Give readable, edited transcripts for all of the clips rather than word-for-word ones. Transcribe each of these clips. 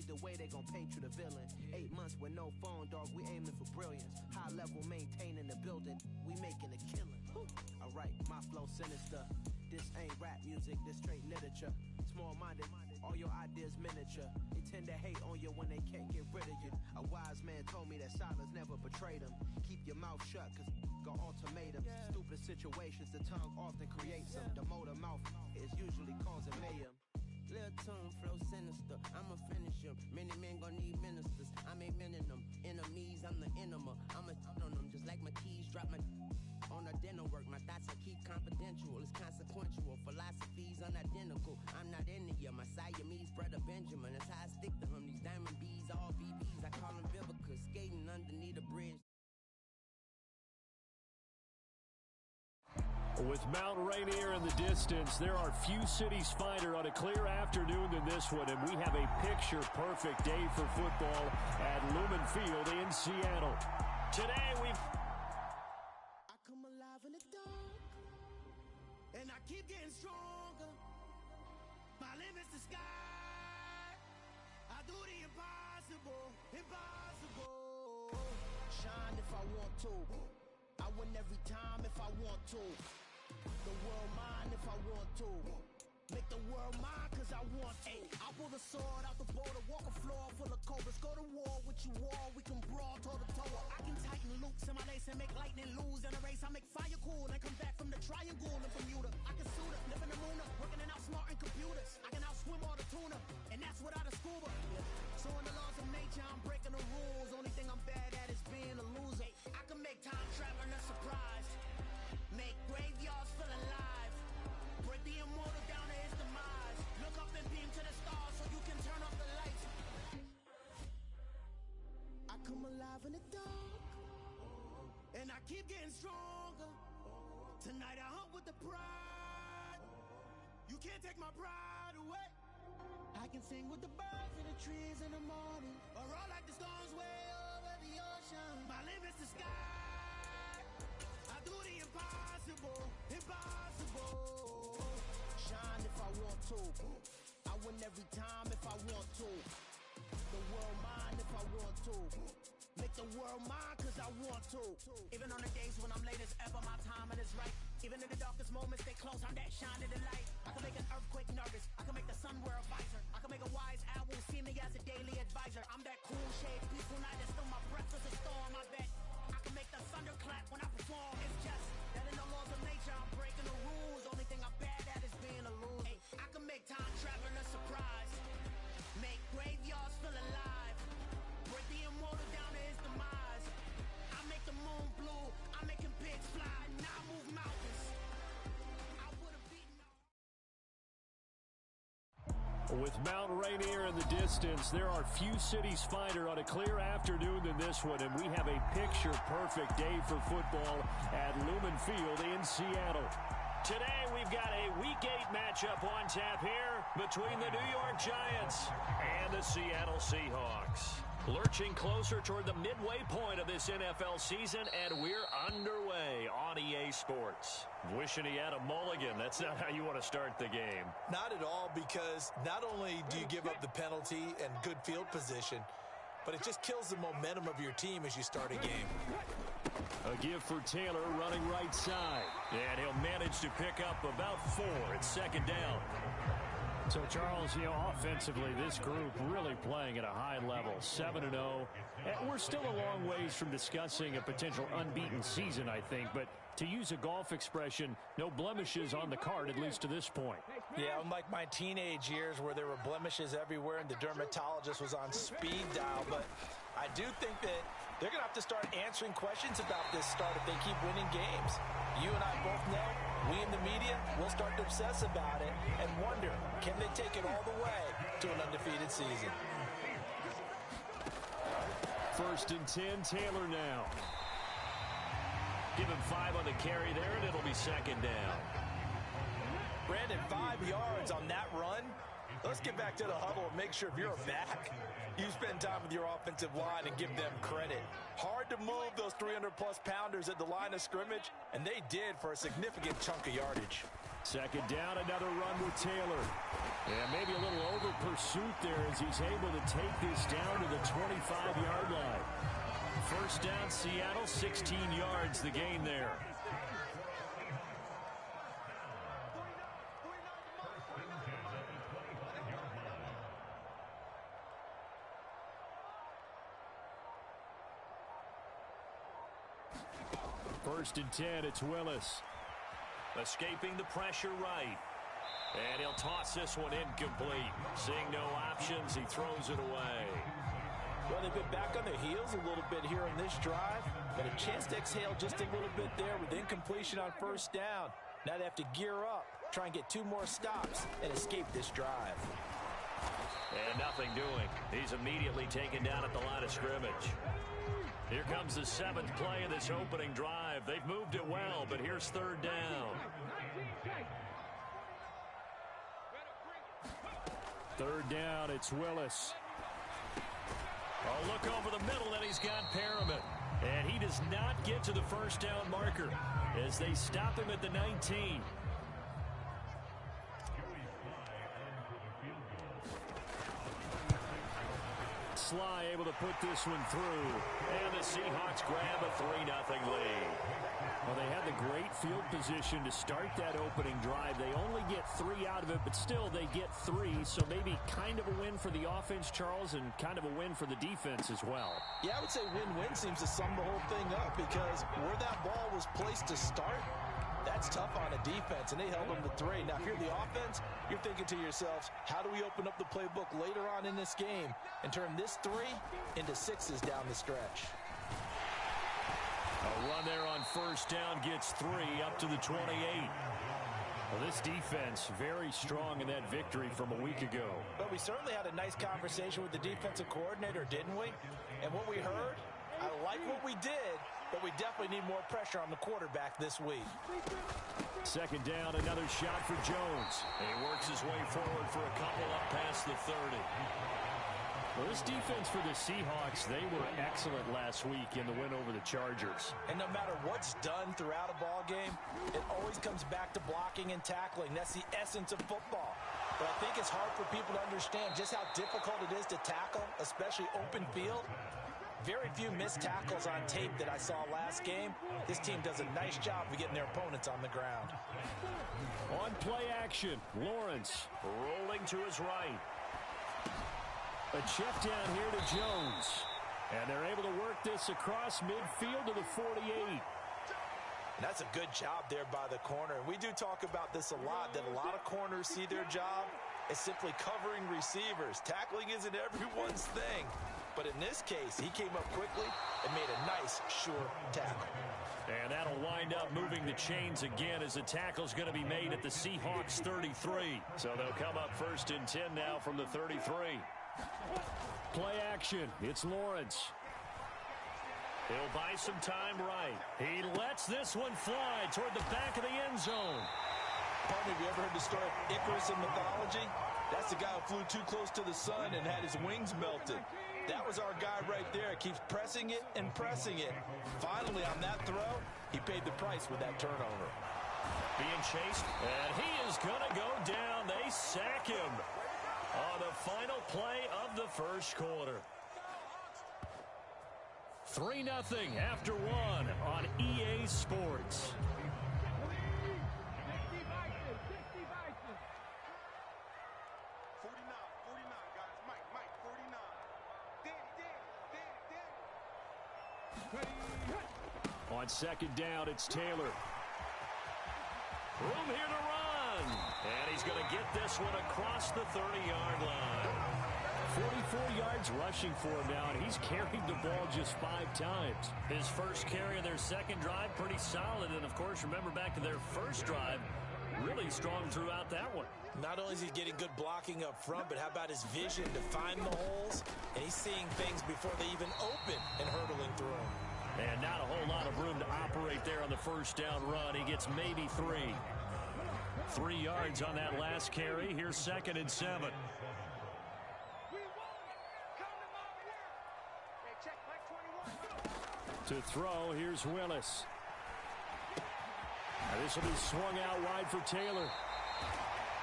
either way, they gon' paint you the villain. 8 months with no phone, dog, we aiming for brilliance. High level, maintaining the building, we making a killing. Alright, my flow sinister. This ain't rap music, this straight literature. Small-minded, all your ideas miniature. They tend to hate on you when they can't get rid of you. A wise man told me that silence never betrayed him. Keep your mouth shut, cause got ultimatums. Stupid situations, the tongue often creates them. The motor mouth is usually causing mayhem. Little tune, flow sinister, I'ma finish him. Many men gon' need ministers, I ain't mending them. Enemies, I'm the enema, I'ma on them. Just like my keys, drop my on the dinner work. My thoughts I keep confidential, it's consequential. Philosophies unidentical, I'm not India. My Siamese brother Benjamin, that's how I stick to him. These diamond bees, all BBs, I call them Vivica. Skating underneath a bridge. With Mount Rainier in the distance, there are few cities finer on a clear afternoon than this one, and we have a picture-perfect day for football at Lumen Field in Seattle. Today, I come alive in the dark, and I keep getting stronger. My limit's the sky. I do the impossible, impossible. Shine if I want to. I win every time if I want to. The world mine if I want to. Make the world mine cause I want to. I pull the sword out the border, walk a floor full of cobras. Go to war with you all, we can brawl toe to toe. I can tighten loops in my lace and make lightning lose in a race. I make fire cool and come back from the triangle in Bermuda. I can suit up, live in the moon up, working and outsmarting computers. I can outswim all the tuna, and that's without a scuba. So in the laws of nature, I'm breaking the rules. Only thing I'm bad at is being a loser. I can make time traveling a surprise. Make graveyards feel alive. Break the immortal down to his demise. Look up and beam to the stars so you can turn off the lights. I come alive in the dark, and I keep getting stronger. Tonight I hunt with the pride. You can't take my pride away. I can sing with the birds and the trees in the morning, or roll like the storms way over the ocean. My limit's the sky. I do the impossible, impossible. Shine if I want to. I win every time if I want to. The world mine if I want to. Make the world mine cause I want to. Even on the days when I'm late as ever, my timing is right. Even in the darkest moments, stay close, I'm that shining the light. I can make an earthquake nervous, I can make the sun wear a visor. I can make a wise owl see me as a daily advisor. I'm that cool shade, peaceful night that's still my breath is a storm, I bet. I can make the thunder clap when I perform. It's just that in the laws of nature, I'm breaking the rules. Only thing I'm bad at is being a loser. Hey, I can make time traveling a surprise. Make graveyards feel alive. Break the immortal down to his demise. I make the moon blue. I'm making pigs fly. Now I move mountains. I would have beaten. with Mount Rainier in the distance, there are few cities finer on a clear afternoon than this one, and we have a picture-perfect day for football at Lumen Field in Seattle. Today, we've got a Week 8 matchup on tap here between the New York Giants and the Seattle Seahawks. Lurching closer toward the midway point of this NFL season, and we're underway on EA Sports. Wishing he had a mulligan. That's not how you want to start the game. Not at all, because not only do you give up the penalty and good field position, but it just kills the momentum of your team as you start a game. A give for Taylor running right side. And he'll manage to pick up about 4 at second down. So, Charles, offensively, this group really playing at a high level, 7-0. And we're still a long ways from discussing a potential unbeaten season, I think. But to use a golf expression, no blemishes on the card, at least to this point. Yeah, unlike my teenage years where there were blemishes everywhere and the dermatologist was on speed dial. But I do think that they're going to have to start answering questions about this start if they keep winning games. You and I both know, we in the media will start to obsess about it and wonder, can they take it all the way to an undefeated season? 1st and 10, Taylor now. Give him 5 on the carry there, and it'll be second down. Brandon, 5 yards on that run. Let's get back to the huddle and make sure if you're a back, you spend time with your offensive line and give them credit. Hard to move those 300-plus pounders at the line of scrimmage, and they did for a significant chunk of yardage. Second down, another run with Taylor. And maybe a little over pursuit there as he's able to take this down to the 25-yard line. First down, Seattle, 16 yards, the gain there. First and 10, it's Willis. Escaping the pressure right. And he'll toss this one incomplete. Seeing no options, he throws it away. Well, they've been back on their heels a little bit here in this drive, but a chance to exhale just a little bit there with incompletion on first down. Now they have to gear up, try and get 2 more stops, and escape this drive. And nothing doing. He's immediately taken down at the line of scrimmage. Here comes the 7th play of this opening drive. They've moved it well, but here's third down. Third down, it's Willis. Oh, look over the middle, and he's got Perriman. And he does not get to the first down marker as they stop him at the 19. Sly able to put this one through. And the Seahawks grab a 3-0 lead. Well, they had the great field position to start that opening drive. They only get 3 out of it, but still they get 3. So maybe kind of a win for the offense, Charles, and kind of a win for the defense as well. Yeah, I would say win-win seems to sum the whole thing up because where that ball was placed to start, that's tough on a defense, and they held them to 3. Now, if you're the offense, you're thinking to yourselves, how do we open up the playbook later on in this game and turn this 3 into 6s down the stretch? A run there on first down gets 3 up to the 28. Well, this defense very strong in that victory from a week ago. But we certainly had a nice conversation with the defensive coordinator, didn't we? And what we heard, I like what we did, but we definitely need more pressure on the quarterback this week. Second down, another shot for Jones. And he works his way forward for a couple up past the 30. Well, this defense for the Seahawks, they were excellent last week in the win over the Chargers. And no matter what's done throughout a ball game, it always comes back to blocking and tackling. That's the essence of football. But I think it's hard for people to understand just how difficult it is to tackle, especially open field. Very few missed tackles on tape that I saw last game. This team does a nice job of getting their opponents on the ground. On play action, Lawrence rolling to his right. A check down here to Jones. And they're able to work this across midfield to the 48. And that's a good job there by the corner. And we do talk about this a lot, that a lot of corners see their job as simply covering receivers. Tackling isn't everyone's thing. But in this case, he came up quickly and made a nice, sure tackle. And that'll wind up moving the chains again as the tackle's going to be made at the Seahawks 33. So they'll come up first and 10 now from the 33. Play action. It's Lawrence. He'll buy some time right. He lets this one fly toward the back of the end zone. Partner, have you ever heard the story of Icarus in mythology? That's the guy who flew too close to the sun and had his wings melted. That was our guy right there. Keeps pressing it and pressing it. Finally, on that throw, he paid the price with that turnover. Being chased, and he is going to go down. They sack him on the final play of the first quarter. 3-0 after 1 on EA Sports. On second down, it's Taylor. Room here to run. And he's going to get this one across the 30-yard line. 44 yards rushing for him now, and he's carried the ball just 5 times. His first carry of their second drive, pretty solid. And, of course, remember back to their first drive, really strong throughout that one. Not only is he getting good blocking up front, but how about his vision to find the holes? And he's seeing things before they even open and hurdling through them. And not a whole lot of room to operate there on the first down run. He gets maybe 3. 3 yards on that last carry. Here's 2nd and 7. To throw, here's Willis. This will be swung out wide for Taylor.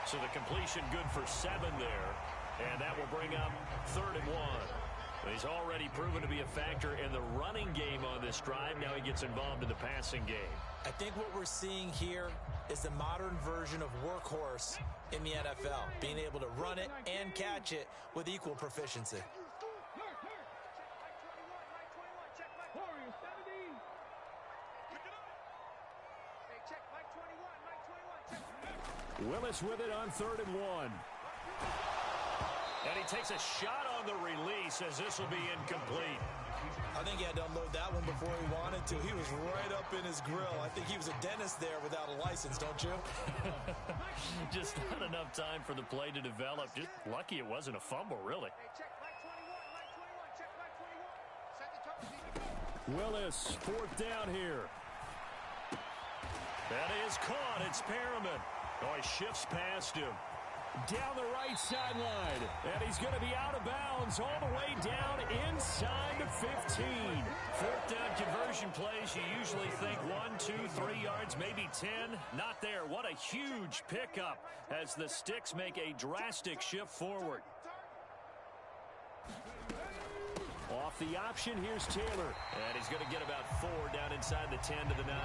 So the completion good for 7 there. And that will bring up 3rd and 1. He's already proven to be a factor in the running game on this drive. Now he gets involved in the passing game. I think what we're seeing here is the modern version of workhorse in the NFL, being able to run it and catch it with equal proficiency. Willis with it on 3rd and 1. And he takes a shot on the release as this will be incomplete. I think he had to unload that one before he wanted to. He was right up in his grill. I think he was a dentist there without a license, don't you? Just not enough time for the play to develop. Just lucky it wasn't a fumble, really. Willis, 4th down here. That is caught. It's Perriman. Oh, he shifts past him. Down the right sideline. And he's going to be out of bounds all the way down inside the 15. 4th down conversion plays, you usually think 1, 2, 3 yards, maybe 10. Not there. What a huge pickup as the Sticks make a drastic shift forward. Off the option, here's Taylor. And he's going to get about 4 down inside the 10 to the 9.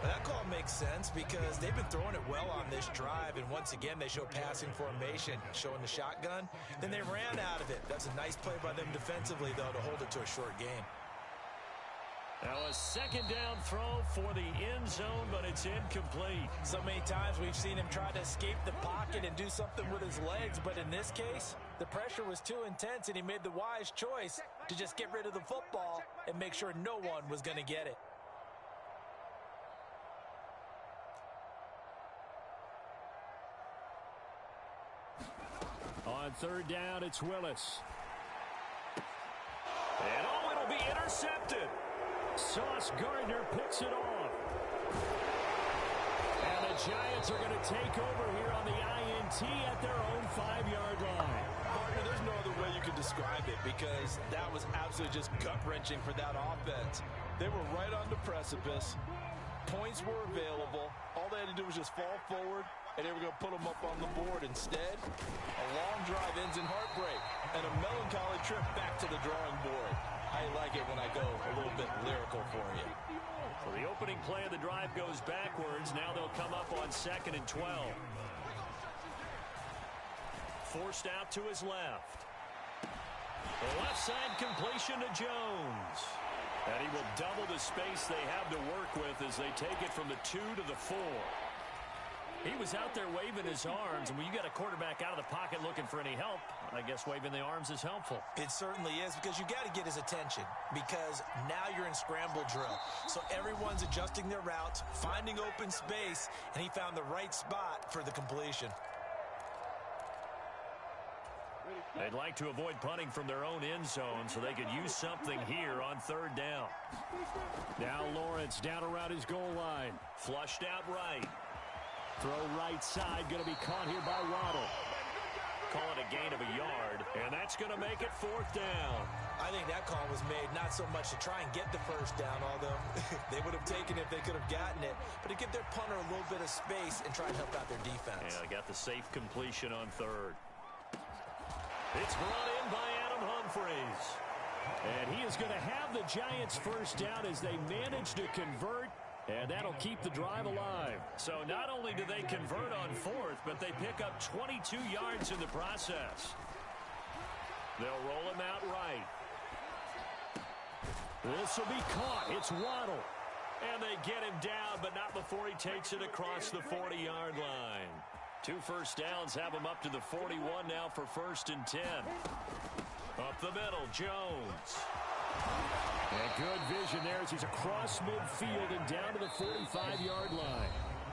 That call makes sense because they've been throwing it well on this drive, and once again they show passing formation, showing the shotgun. Then they ran out of it. That's a nice play by them defensively, though, to hold it to a short game. Now a 2nd down throw for the end zone, but it's incomplete. So many times we've seen him try to escape the pocket and do something with his legs, but in this case, the pressure was too intense, and he made the wise choice to just get rid of the football and make sure no one was going to get it. On 3rd down, it's Willis. And it'll be intercepted. Sauce Gardner picks it off. And the Giants are going to take over here on the INT at their own 5-yard line. Partner, there's no other way you could describe it because that was absolutely just gut-wrenching for that offense. They were right on the precipice. Points were available. All they had to do was just fall forward, and they were going to put them up on the board. Instead, a long drive ends in heartbreak and a melancholy trip back to the drawing board. I like it when I go a little bit lyrical for you. So the opening play of the drive goes backwards. Now they'll come up on 2nd and 12. Forced out to his left. The left side completion to Jones. And he will double the space they have to work with as they take it from the 2 to the 4. He was out there waving his arms, and when you got a quarterback out of the pocket looking for any help, I guess waving the arms is helpful. It certainly is, because you got to get his attention, because now you're in scramble drill. So everyone's adjusting their routes, finding open space, and he found the right spot for the completion. They'd like to avoid punting from their own end zone so they could use something here on 3rd down. Now Lawrence down around his goal line. Flushed out right. Throw right side, going to be caught here by Waddle. Call it a gain of a yard, and that's going to make it 4th down. I think that call was made not so much to try and get the 1st down, although they would have taken it if they could have gotten it, but to give their punter a little bit of space and try and help out their defense. Yeah, they got the safe completion on 3rd. It's brought in by Adam Humphries. And he is going to have the Giants 1st down as they manage to convert. And that'll keep the drive alive. So not only do they convert on 4th, but they pick up 22 yards in the process. They'll roll him out right. This will be caught. It's Waddle. And they get him down, but not before he takes it across the 40-yard line. 2 first downs have him up to the 41 now for 1st and 10. Up the middle, Jones. And good vision there as he's across midfield and down to the 45-yard line.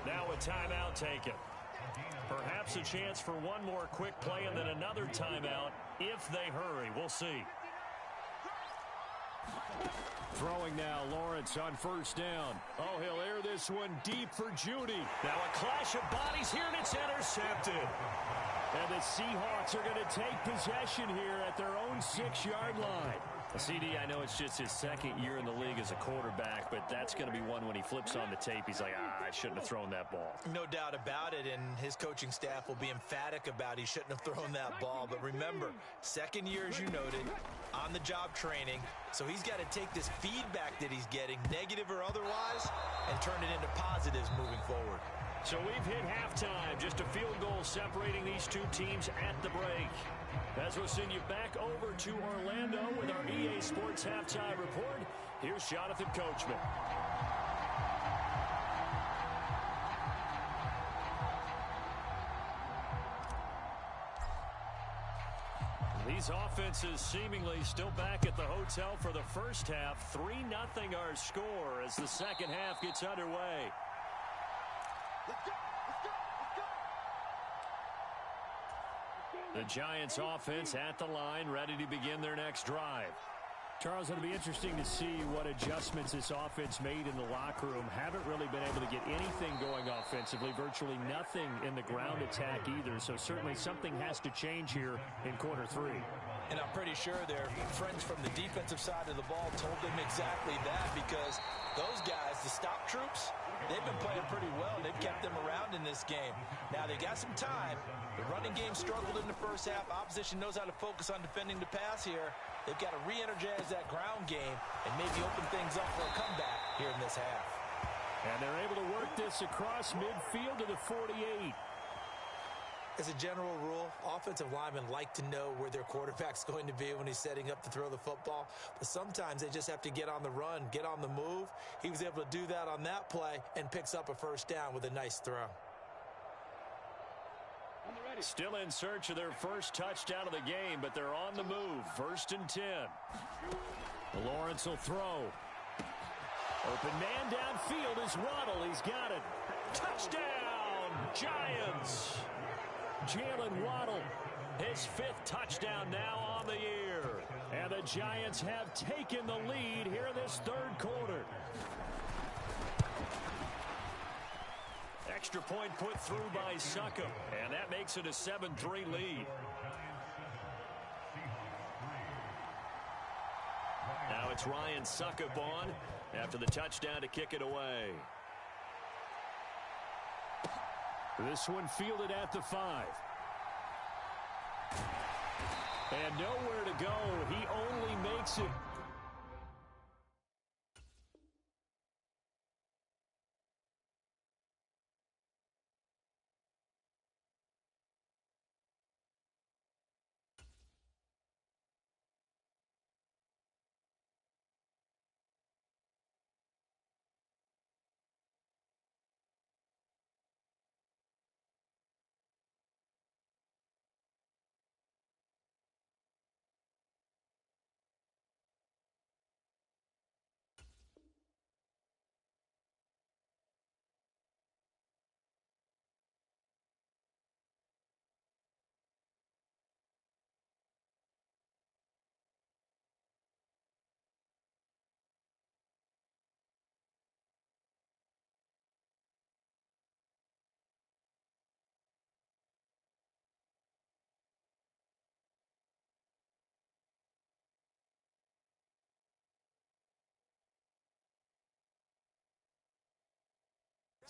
Now a timeout taken. Perhaps a chance for one more quick play and then another timeout if they hurry. We'll see. Throwing now, Lawrence on 1st down. Oh, he'll air this one deep for Judy. Now a clash of bodies here, and it's intercepted. And the Seahawks are going to take possession here at their own 6-yard line. CD, I know it's just his second year in the league as a quarterback, but that's going to be one when he flips on the tape. He's like, I shouldn't have thrown that ball. No doubt about it, and his coaching staff will be emphatic about he shouldn't have thrown that ball. But remember, second year, as you noted, on-the-job training, so he's got to take this feedback that he's getting, negative or otherwise, and turn it into positives moving forward. So we've hit halftime, just a field goal separating these two teams at the break. As we'll send you back over to Orlando with our EA Sports Halftime Report, here's Jonathan Coachman. These offenses seemingly still back at the hotel for the first half. 3-0 our score as the second half gets underway. The Giants offense at the line, ready to begin their next drive. Charles, it'll be interesting to see what adjustments this offense made in the locker room. Haven't really been able to get anything going offensively, virtually nothing in the ground attack either. So certainly something has to change here in quarter three. And I'm pretty sure their friends from the defensive side of the ball told them exactly that, because those guys, the stop troops, they've been playing pretty well. They've kept them around in this game. Now they got some time. The running game struggled in the first half. Opposition knows how to focus on defending the pass here. They've got to re-energize that ground game and maybe open things up for a comeback here in this half. And they're able to work this across midfield to the 48. As a general rule, offensive linemen like to know where their quarterback's going to be when he's setting up to throw the football. But sometimes they just have to get on the run, get on the move. He was able to do that on that play and picks up a first down with a nice throw. Still in search of their first touchdown of the game, but they're on the move. 1st and 10. Lawrence will throw. Open man downfield is Waddle. He's got it. Touchdown, Giants. Jalen Waddle, his 5th touchdown now on the year. And the Giants have taken the lead here in this third quarter. Extra point put through by Succop, and that makes it a 7-3 lead. Now it's Ryan Succop on after the touchdown to kick it away. This one fielded at the 5. And nowhere to go. He only makes it.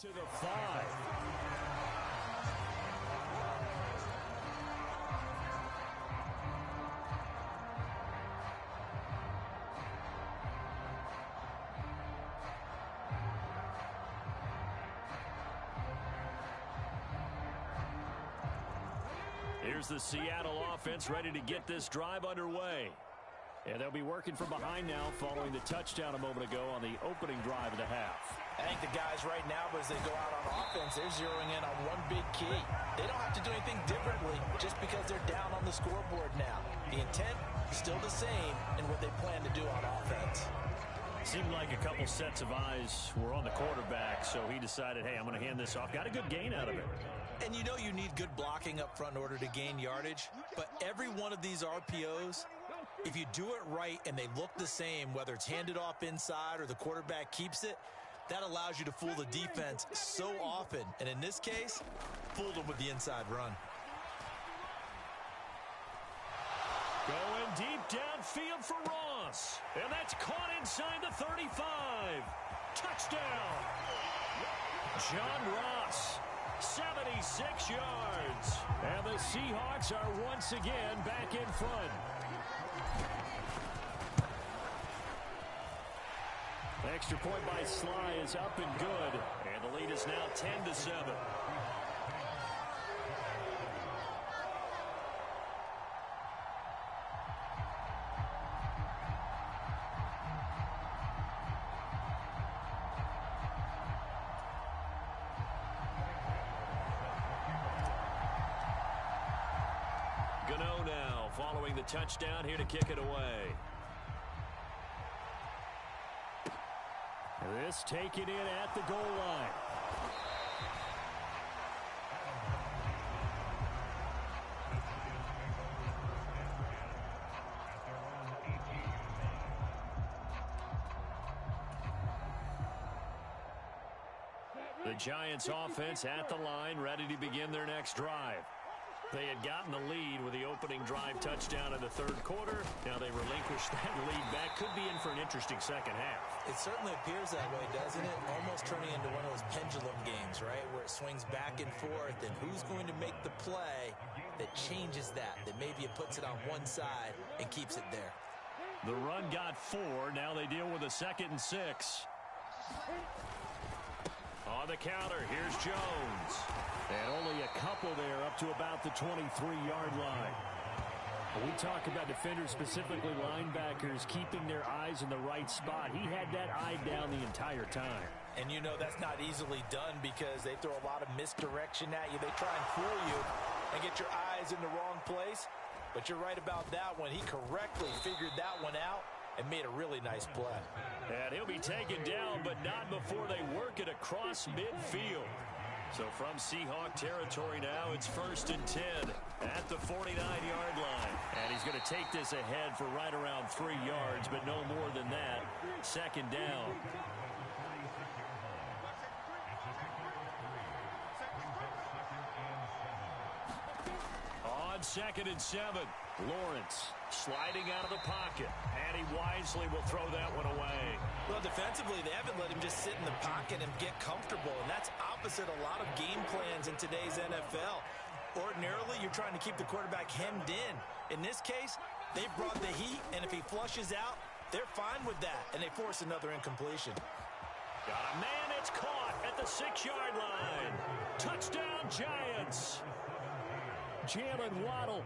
To the 5. Here's the Seattle offense ready to get this drive underway. And they'll be working from behind now following the touchdown a moment ago on the opening drive of the half. I think the guys right now, as they go out on offense, they're zeroing in on one big key. They don't have to do anything differently just because they're down on the scoreboard now. The intent is still the same in what they plan to do on offense. Seemed like a couple sets of eyes were on the quarterback, so he decided, hey, I'm going to hand this off. Got a good gain out of it. And you know you need good blocking up front in order to gain yardage, but every one of these RPOs, if you do it right and they look the same, whether it's handed off inside or the quarterback keeps it, that allows you to fool the defense so often. And in this case, fooled them with the inside run. Going deep downfield for Ross. And that's caught inside the 35. Touchdown. John Ross, 76 yards. And the Seahawks are once again back in front. Extra point by Sly is up and good. And the lead is now 10-7. Gano now following the touchdown here to kick it away. This taken in at the goal line. The Giants offense at the line, ready to begin their next drive. They had gotten the lead with the opening drive touchdown in the third quarter. Now they relinquished that lead back. Could be in for an interesting second half. It certainly appears that way, doesn't it? Almost turning into one of those pendulum games, right? Where it swings back and forth, and who's going to make the play that changes that maybe it puts it on one side and keeps it there. The run got 4. Now they deal with a 2nd and 6. On the counter, here's Jones. And only a couple there up to about the 23-yard line. We talk about defenders, specifically linebackers, keeping their eyes in the right spot. He had that eye down the entire time. And you know that's not easily done because they throw a lot of misdirection at you. They try and fool you and get your eyes in the wrong place. But you're right about that one. He correctly figured that one out and made a really nice play. And he'll be taken down, but not before they work it across midfield. So from Seahawk territory now, it's 1st and 10 at the 49-yard line. And he's going to take this ahead for right around 3 yards, but no more than that. 2nd down. On 2nd and 7, Lawrence sliding out of the pocket, and he wisely will throw that one away. Well, defensively, they haven't let him just sit in the pocket and get comfortable, and that's opposite a lot of game plans in today's NFL. Ordinarily, you're trying to keep the quarterback hemmed in. In this case, they've brought the heat, and if he flushes out, they're fine with that, and they force another incompletion. Got a man, it's caught at the 6-yard line. Touchdown, Giants. Jalen Waddle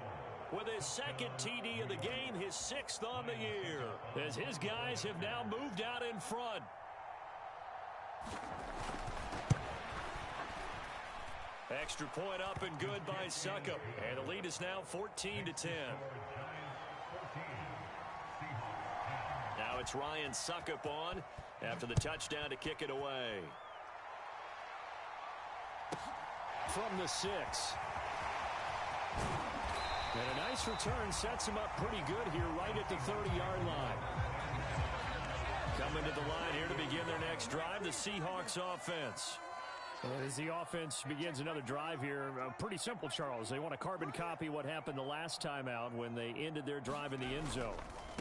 with his 2nd TD of the game, his 6th on the year, as his guys have now moved out in front. Extra point up and good by Succop, and the lead is now 14-10. Now it's Ryan Succop on after the touchdown to kick it away. From the 6. And a nice return sets him up pretty good here right at the 30-yard line. Coming to the line here to begin their next drive, the Seahawks offense. As the offense begins another drive here, pretty simple, Charles. They want to carbon copy what happened the last time out when they ended their drive in the end zone.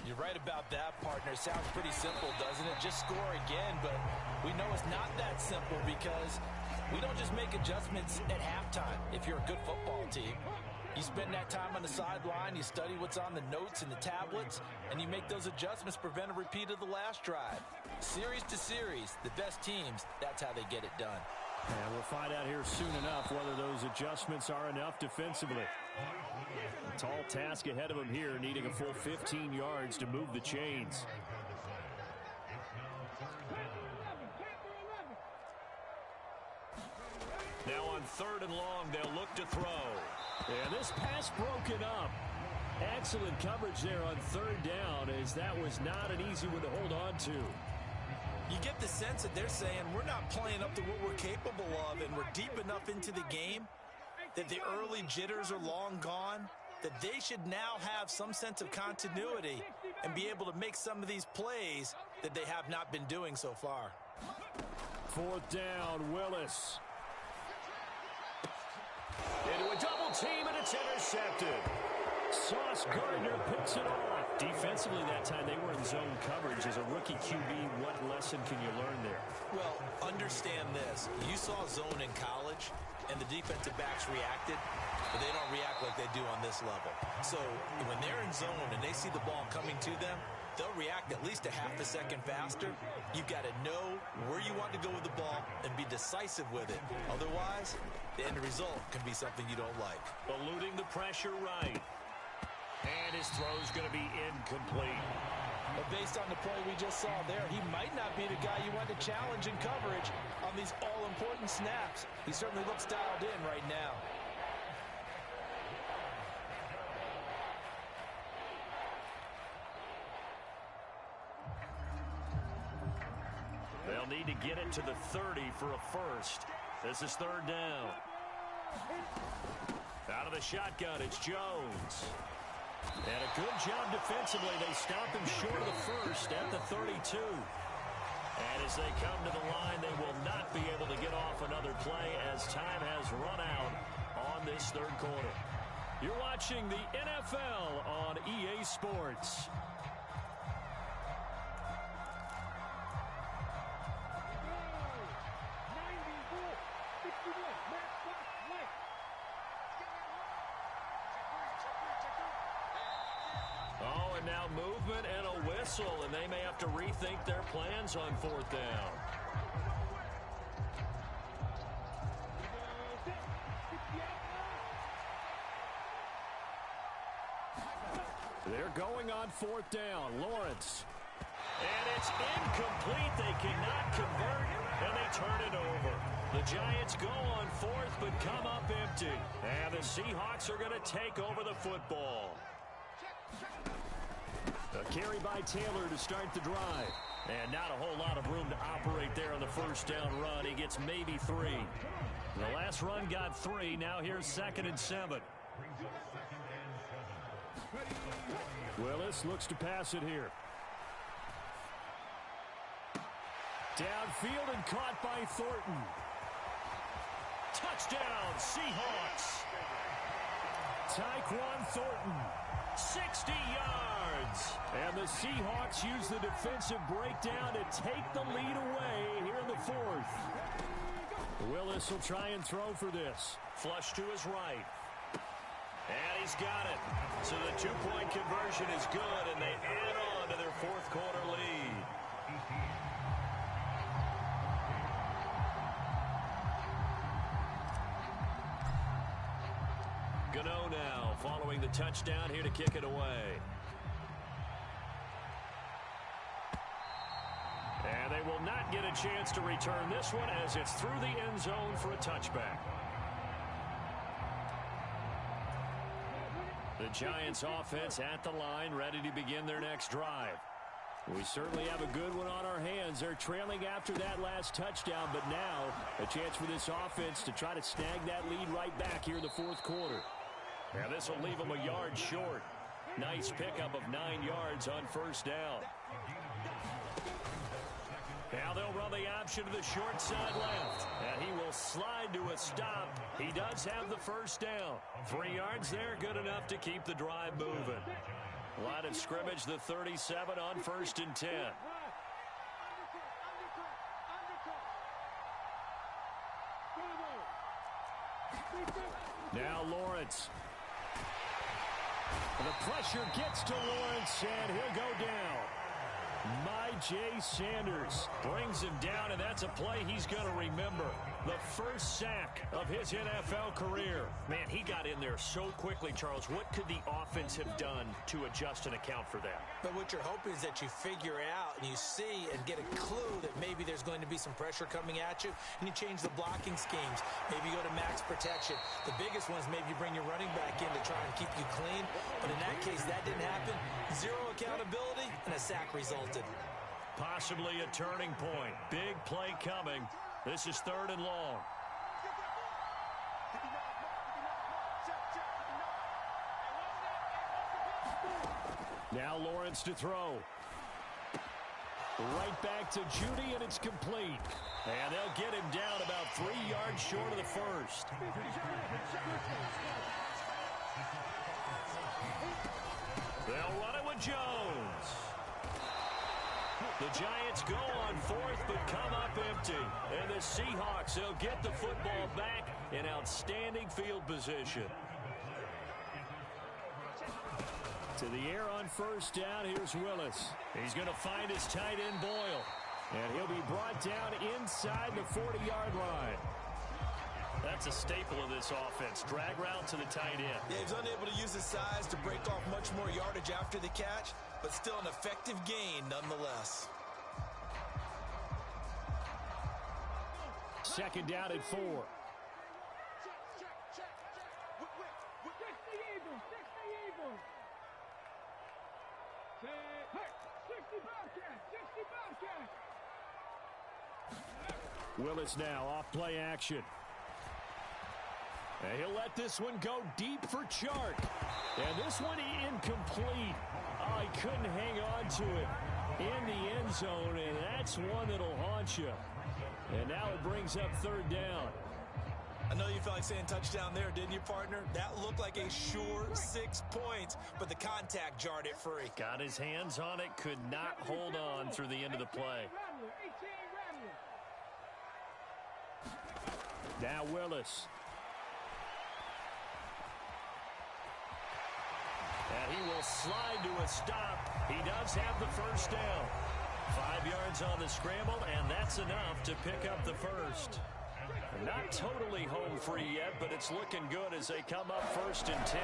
You're right about that, partner. Sounds pretty simple, doesn't it? Just score again, but we know it's not that simple because we don't just make adjustments at halftime if you're a good football team. You spend that time on the sideline, you study what's on the notes and the tablets, and you make those adjustments, prevent a repeat of the last drive. Series to series, the best teams, that's how they get it done. And we'll find out here soon enough whether those adjustments are enough defensively. A tall task ahead of him here, needing a full 15 yards to move the chains. Now on 3rd and long, they'll look to throw. And this pass broken up. Excellent coverage there on 3rd down, as that was not an easy one to hold on to. You get the sense that they're saying we're not playing up to what we're capable of, and we're deep enough into the game that the early jitters are long gone, that they should now have some sense of continuity and be able to make some of these plays that they have not been doing so far. 4th down, Willis. Into a double team, and it's intercepted. Sauce Gardner picks it off. Defensively that time, they were in zone coverage. As a rookie QB, what lesson can you learn there? Well, understand this. You saw zone in college, and the defensive backs reacted, but they don't react like they do on this level. So when they're in zone and they see the ball coming to them, they'll react at least a half a second faster. You've got to know where you want to go with the ball and be decisive with it. Otherwise, the end result can be something you don't like. Eluding the pressure right. And his throw's going to be incomplete. But based on the play we just saw there, he might not be the guy you want to challenge in coverage on these all-important snaps. He certainly looks dialed in right now. They'll need to get it to the 30 for a first. This is third down. Out of the shotgun, it's Jones. And a good job defensively. They stop him short of the first at the 32. And as they come to the line, they will not be able to get off another play as time has run out on this third quarter. You're watching the NFL on EA Sports. Oh, and now movement and a whistle, and they may have to rethink their plans on fourth down. They're going on fourth down. Lawrence. And it's incomplete. They cannot convert, and they turn it over. The Giants go on fourth, but come up empty. And the Seahawks are going to take over the football. A carry by Taylor to start the drive. And not a whole lot of room to operate there on the first down run. He gets maybe 3. The last run got 3. Now here's 2nd and 7. Willis looks to pass it here. Downfield and caught by Thornton. Touchdown, Seahawks. Tyquan Thornton, 60 yards. And the Seahawks use the defensive breakdown to take the lead away here in the fourth. Willis will try and throw for this. Flush to his right. And he's got it. So the two-point conversion is good, and they add on to their fourth quarter lead. Gano now following the touchdown here to kick it away. And they will not get a chance to return this one as it's through the end zone for a touchback. The Giants offense at the line, ready to begin their next drive. We certainly have a good one on our hands. They're trailing after that last touchdown, but now a chance for this offense to try to snag that lead right back here in the fourth quarter. Now this will leave them a yard short. Nice pickup of 9 yards on first down. Now they'll run the option to the short side left. And he will slide to a stop. He does have the first down. 3 yards there, good enough to keep the drive moving. Line of scrimmage, the 37 on 1st and 10. Now Lawrence. The pressure gets to Lawrence, and he'll go down. Jay Sanders brings him down, and that's a play he's going to remember. The first sack of his NFL career. Man, he got in there so quickly, Charles. What could the offense have done to adjust and account for that? But what you're hoping is that you figure out and you see and get a clue that maybe there's going to be some pressure coming at you, and you change the blocking schemes. Maybe you go to max protection. The biggest one is maybe you bring your running back in to try and keep you clean. But in that case, that didn't happen. Zero accountability, and a sack resulted. Possibly a turning point. Big play coming. This is 3rd and long. Now Lawrence to throw. Right back to Judy, and it's complete. And they'll get him down about 3 yards short of the first. They'll run it with Jones. The Giants go on fourth, but come up empty. And the Seahawks, they'll get the football back in outstanding field position. To the air on first down, here's Willis. He's going to find his tight end Boyle. And he'll be brought down inside the 40-yard line. That's a staple of this offense. Drag route to the tight end. Yeah, he's unable to use his size to break off much more yardage after the catch, but still an effective gain nonetheless. Second down at 4. Willis now off play action. And he'll let this one go deep for Chark. And this one incomplete. Oh, he couldn't hang on to it in the end zone, and that's one that'll haunt you. And now it brings up third down. I know you felt like saying touchdown there, didn't you, partner? That looked like a sure 6 points, but the contact jarred it free. Got his hands on it, could not hold on through the end of the play. Now Willis. And he will slide to a stop. He does have the first down. 5 yards on the scramble, and that's enough to pick up the first. Not totally home free yet, but it's looking good as they come up first and 10.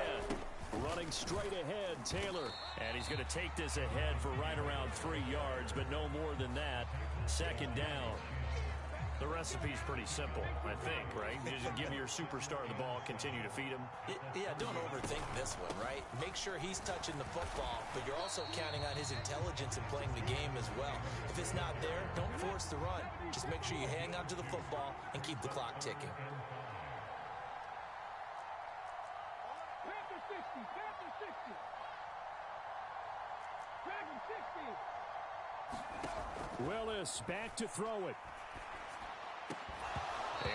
Running straight ahead, Taylor. And he's going to take this ahead for right around 3 yards, but no more than that. Second down. The recipe's pretty simple, I think, right? You just give your superstar the ball, continue to feed him. Yeah, don't overthink this one, right? Make sure he's touching the football, but you're also counting on his intelligence in playing the game as well. If it's not there, don't force the run. Just make sure you hang on to the football and keep the clock ticking. Panther 60, Panther 60. Dragon 60. Willis back to throw it.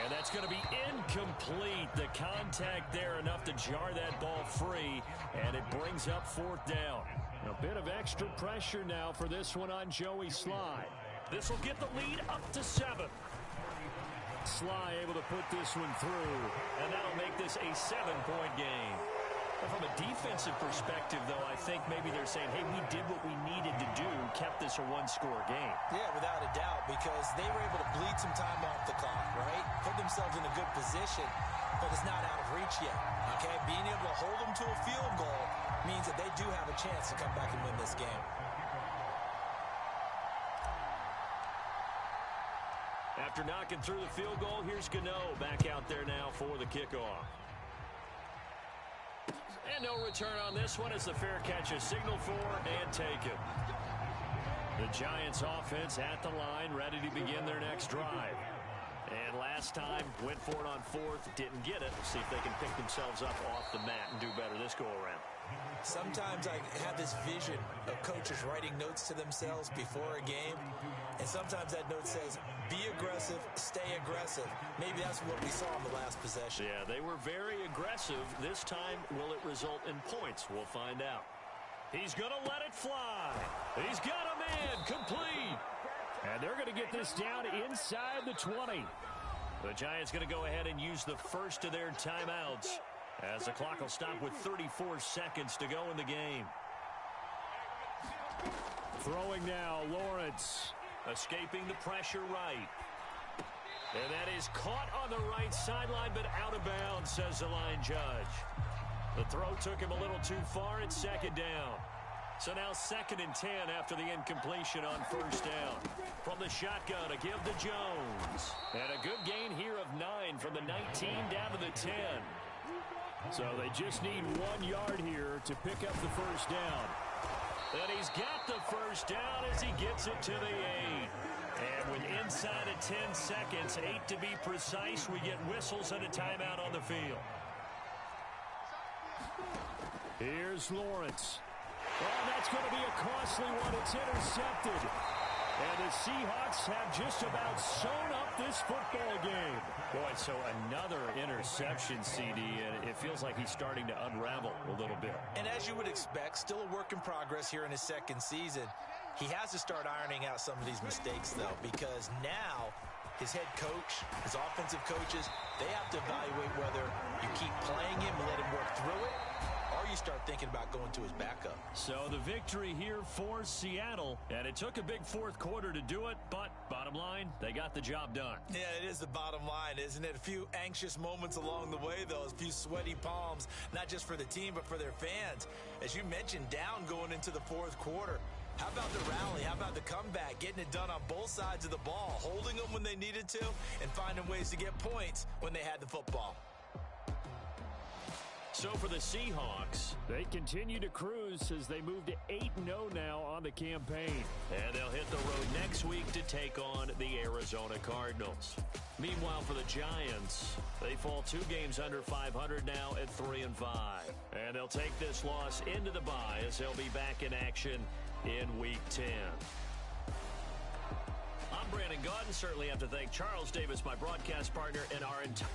And that's going to be incomplete. The contact there enough to jar that ball free, and it brings up fourth down. A bit of extra pressure now for this one on Joey Sly. This will get the lead up to 7. Sly able to put this one through, and that'll make this a 7-point game. From a defensive perspective, though, I think maybe they're saying, hey, we did what we needed to do, kept this a one-score game. Yeah, without a doubt, because they were able to bleed some time off the clock, right? Put themselves in a good position, but it's not out of reach yet, okay? Being able to hold them to a field goal means that they do have a chance to come back and win this game. After knocking through the field goal, here's Gano back out there now for the kickoff. And no return on this one as the fair catch is signaled for and taken. The Giants offense at the line, ready to begin their next drive. And last time, went for it on fourth, didn't get it. See if they can pick themselves up off the mat and do better this go-around. Sometimes I have this vision of coaches writing notes to themselves before a game, and sometimes that note says, be aggressive, stay aggressive. Maybe that's what we saw in the last possession. Yeah, they were very aggressive. This time, will it result in points? We'll find out. He's going to let it fly. He's got a man, complete. And they're going to get this down inside the 20. The Giants going to go ahead and use the first of their timeouts, as the clock will stop with 34 seconds to go in the game. Throwing now, Lawrence. Escaping the pressure right. And that is caught on the right sideline, but out of bounds, says the line judge. The throw took him a little too far. It's second down. So now 2nd and 10 after the incompletion on first down. From the shotgun, a give to Jones. And a good gain here of 9 from the 19 down to the 10. So they just need 1 yard here to pick up the first down. And he's got the first down as he gets it to the 8. And with inside of 10 seconds, 8 to be precise, we get whistles and a timeout on the field. Here's Lawrence. Oh, that's going to be a costly one. It's intercepted. And the Seahawks have just about sewn up this football game. Boy, so another interception. receptions, CD, and it feels like he's starting to unravel a little bit. And as you would expect, still a work in progress here in his second season. He has to start ironing out some of these mistakes, though, because now his head coach, his offensive coaches, they have to evaluate whether you keep playing him and let him work through it, or you start thinking about going to his backup. So the victory here for Seattle, and it took a big fourth quarter to do it, but bottom line, they got the job done. Yeah, it is the bottom line, isn't it? A few anxious moments along the way, though, a few sweaty palms, not just for the team, but for their fans. As you mentioned, down going into the fourth quarter. How about the rally? How about the comeback? Getting it done on both sides of the ball, holding them when they needed to, and finding ways to get points when they had the football. So for the Seahawks, they continue to cruise as they move to 8-0 now on the campaign. And they'll hit the road next week to take on the Arizona Cardinals. Meanwhile, for the Giants, they fall 2 games under 500 now at 3-5. And they'll take this loss into the bye as they'll be back in action in Week 10. I'm Brandon Gaudin. Certainly have to thank Charles Davis, my broadcast partner, and our entire